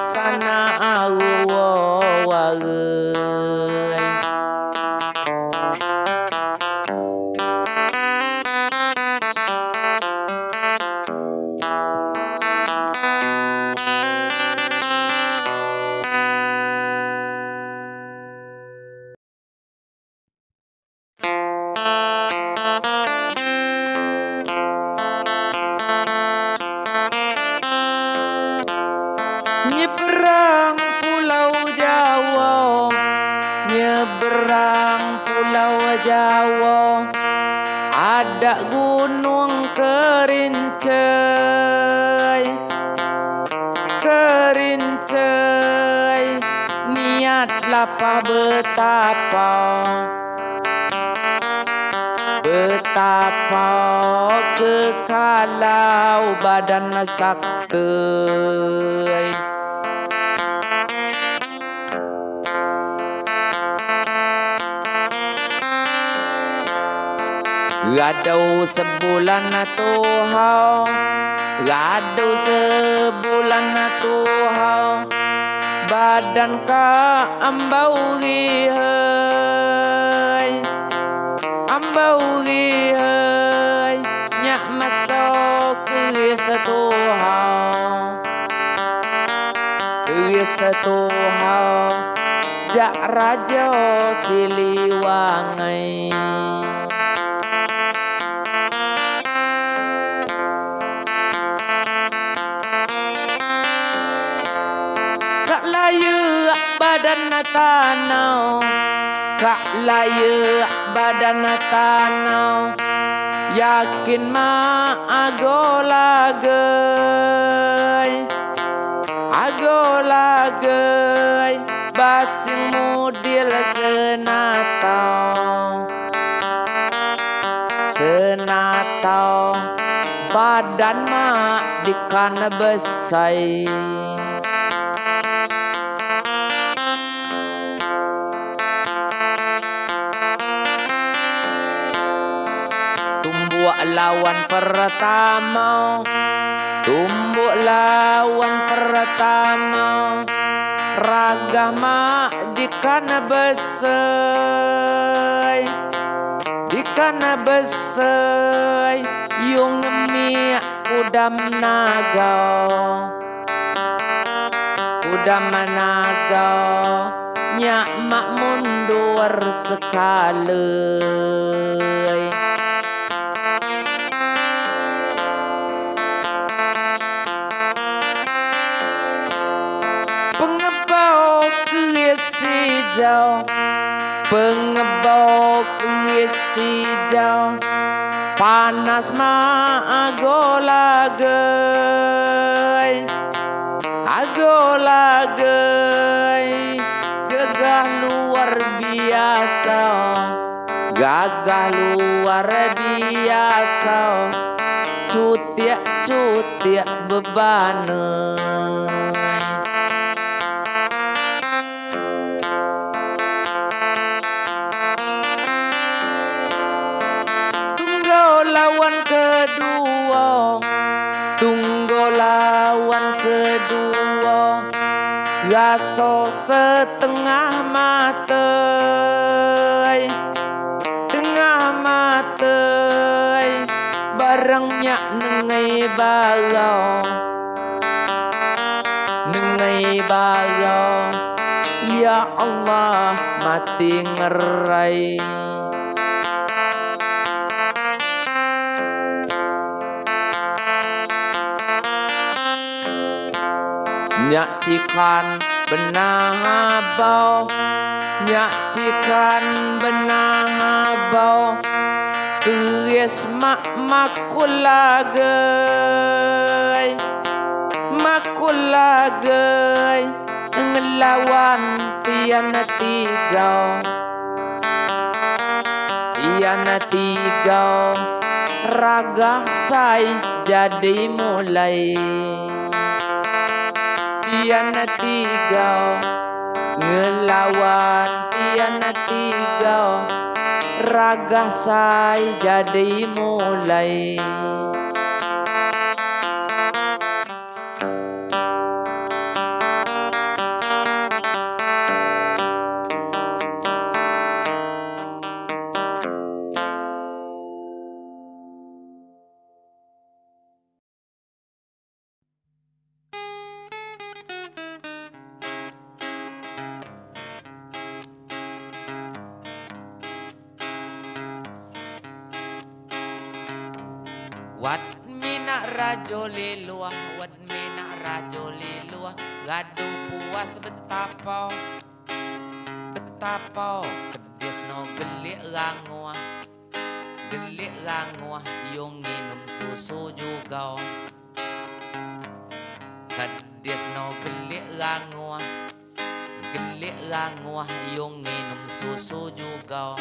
sana agu wawaeuy. Nyebrang pulau Jawa, nyebrang pulau Jawa, ada gunung Kerincai, Kerincai, niat lapah betapa, betapa kekalau badan sakteuy. Gadau sebulan tuhau, gadau sebulan tuhau, badan ka ambau giheuy, ambau giheuy, nyak masuk ke setuhau, ke setuhau, jak rajo Siliwangi. Kak layu badan tanau, kak layu badan tanau, yakin ma agolageuy, agolageuy, basing mudil senatau, senatau, badan ma dikana besai. Tumbuk lawan pertama, tumbuk lawan pertama, ragah mak dikana besai, dikana besai, yung ngemiak kudam nagau, kudam nagau, nyak mak mundur sekali. Pengebau kuis hijau, pengebau kuis hijau, panas ma agolageuy, Ago lagay gagah luar biasa, gagah luar biasa, cutia bebanai. Lawan kedua, tunggu lawan kedua, gaso setengah matei, tengah matei, barangnya nengai balau, nengai balau. Ya Allah mati ngerai. Nyacikan benabau, nyacikan benabau, tuis makulagai, makulagai, ngelawan tiana tigau, tiana tigau, raga say jadi mulai. Tiana tigau ngelawan, tiana tigau, raga say jadi mulai. Wat mina rajo leluah, wat mina rajo leluah, gadu puas betapa, betapa kedis no gelik ranguah, gelik ranguah, yung minum susu juga. Kedis no gelik ranguah, gelik ranguah, yung minum susu juga.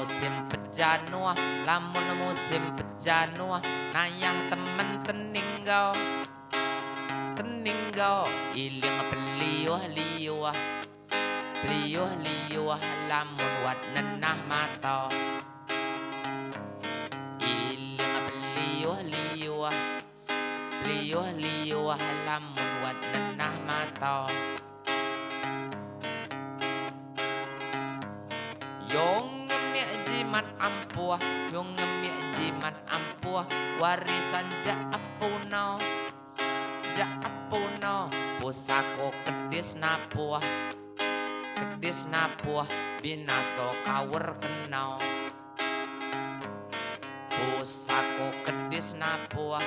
Musim pejanua, lamun musim pejanua, nayang temen teninggal, teninggal, iling peliuh liuah, peliuh liuah, lamun wat nenah mata, iling peliuh liuah, peliuh liuah, lamun wat nenah mata. Yong jimat ampuah, yung ngemik jimat ampuah, warisan ja apuno, pusako kedis napuah, kedis napuah, binaso kawer kenau. Pusako kedis napuah,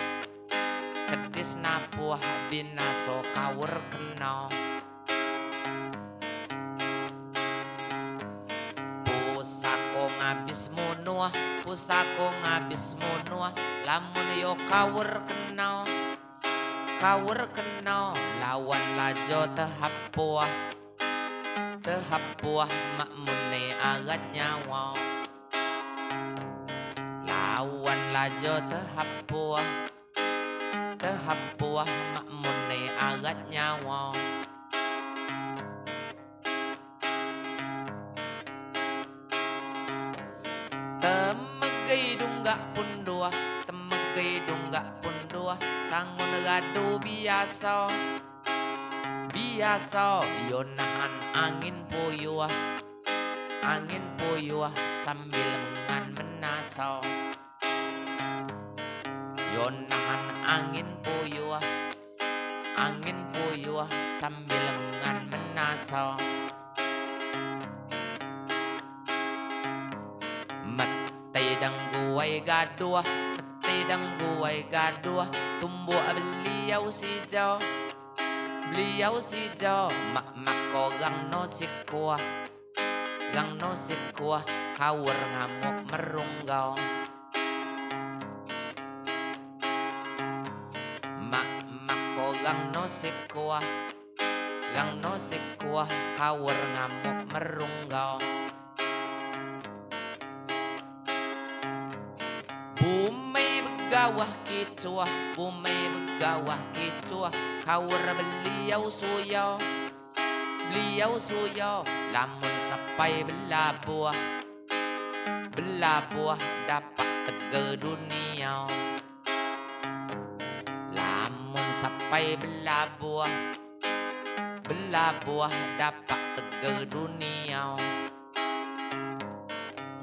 binaso kawer kenau. Ngabis munua, pusako ngabis munua, lamun yo kawer kenau, lawan lajo tehapuah, makmune agat nyawa. Lawan lajo tehapuah, makmune agat nyawa. Temegay dunggak pundua, temegay dunggak pundua, sangun gadu biasa, biasa, yonahan angin puyuah, sambil mengan menasau. Yonahan angin puyuah, sambil mengan menasau. Metidang guai gaduah, tumbuh beliau si jauh, mak ko gang no sikuah, kawer ngamuk merunggau. no sikuah gang no sikuah kawer ngamuk merunggau bumi begawah kicuah bumi begawah kicuah kawer beliau suyau lamun sampai belabuah dapat tege dunia lamun sampai belabuah dapat tege dunia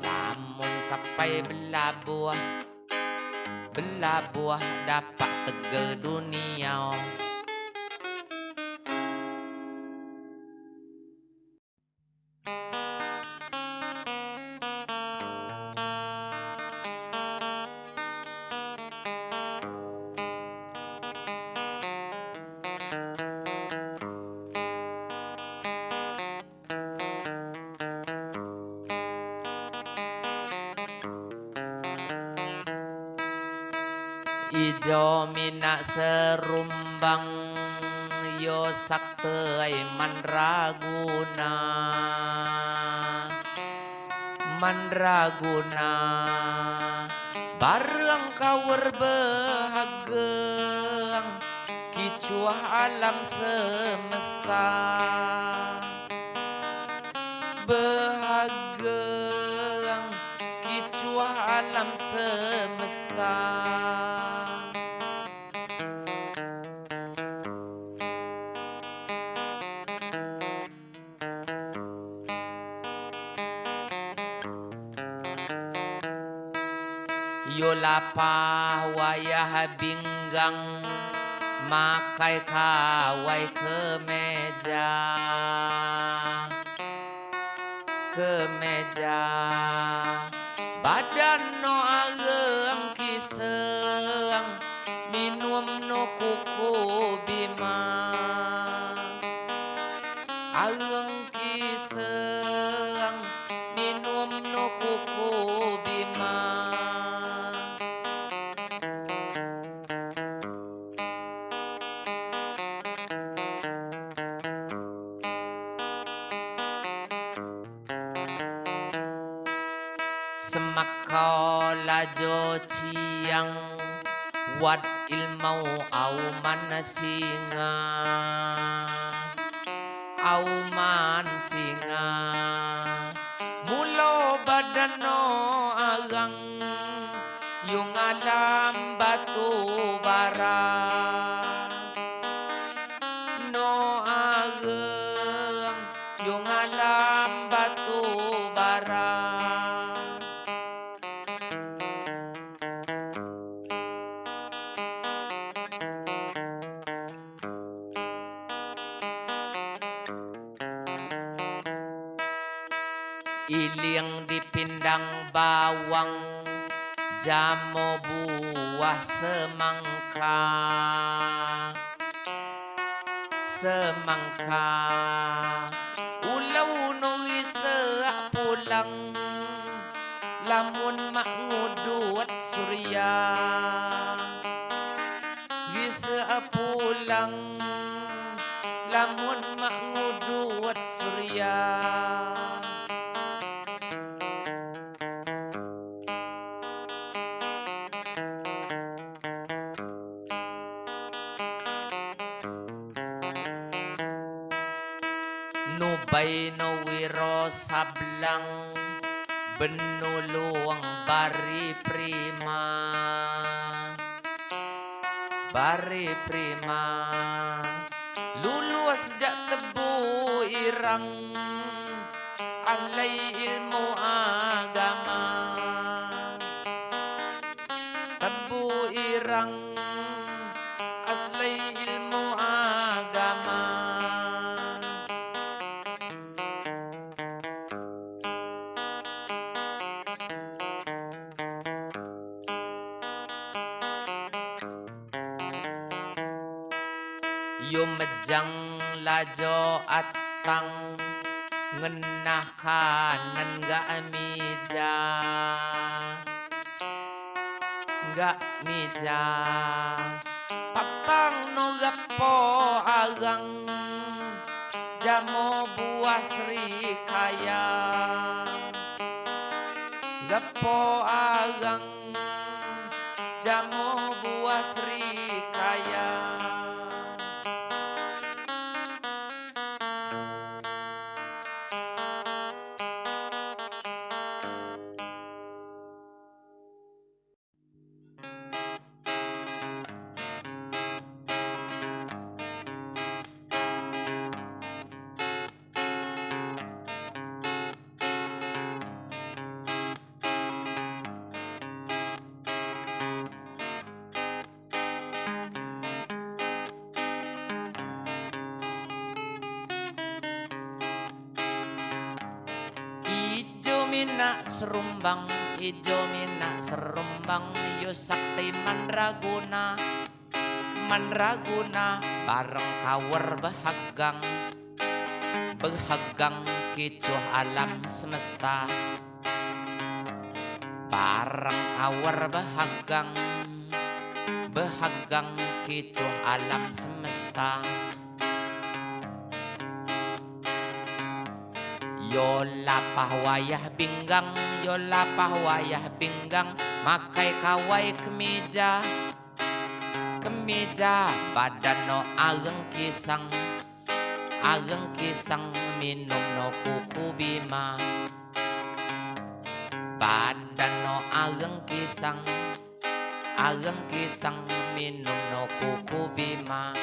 lamun sampai belabuah dapat tege dunia. Ijo mina serumbang yo sakte mandraguna bareng kawer behageng kicuah alam semesta behageng kicuah alam semesta. Yo lapah wayah binggang makai kawai kemeja badan no ageng kiseng minum no kuku bima ageng kiseng minum no kuku bima. Semakau lajo ciang wat ilmau au man singa mulo badan no agang yung alam batu bara no agang yung alam batu bara. Iling dipindang bawang jamo buah semangka ulau no isa pulang lamun mak ngudut surya isa pulang lamun mak ngudut surya. Nubay no wiro sablang benuluang bari prima luluas jak tebu irang alay ilmu agama tebu irang aslay ilmu agama. Yumejang lajo atang ngenah kanan gak mija patang no gapo gapo agang jamu buah Srikaya. Serumbang ijo mina serumbang yo sakti mandraguna bareng kawer behagang kicuh alam semesta bareng kawer behagang kicuh alam semesta. Yola pahwayah pinggang makai kawai kemeja badan no ageng kisang minum no kuku bima badan no ageng kisang minum no kuku bima.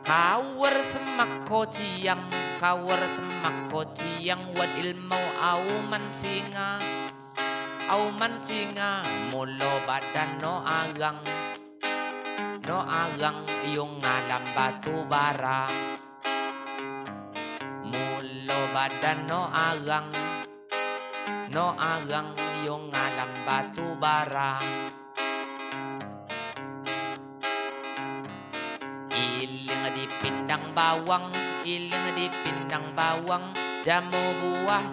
Kawer semako ciang wad ilmu auman singa mulo badan no agang yung ngalam batu bara mulo badan no agang yung ngalam batu bara. Iling di pindang bawang jamu buah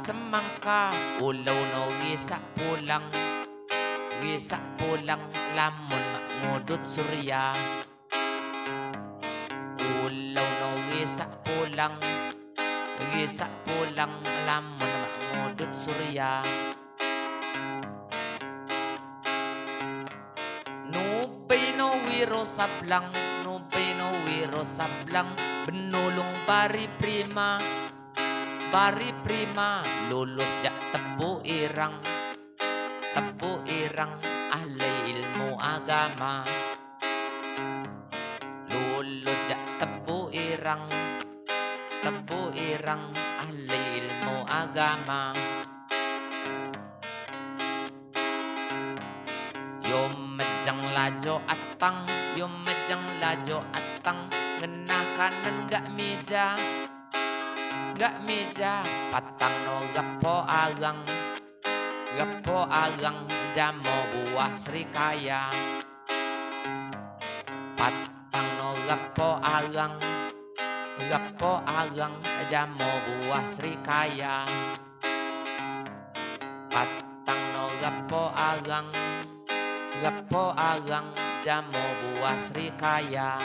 semangka ulaw no gisa pulang lamun ngudut surya ulaw no gisa pulang lamun ngudut surya. Nubay no wiro sablang benulung bari prima lulus jak tebu irang ahli ilmu agama lulus jak tebu irang ahli ilmu agama. Yom mejang lajo atang ngena kanan gak meja patang no gapo agang jamu buah Srikaya patang no gapo agang jamu buah Srikaya patang no gapo agang jamu buah Srikaya.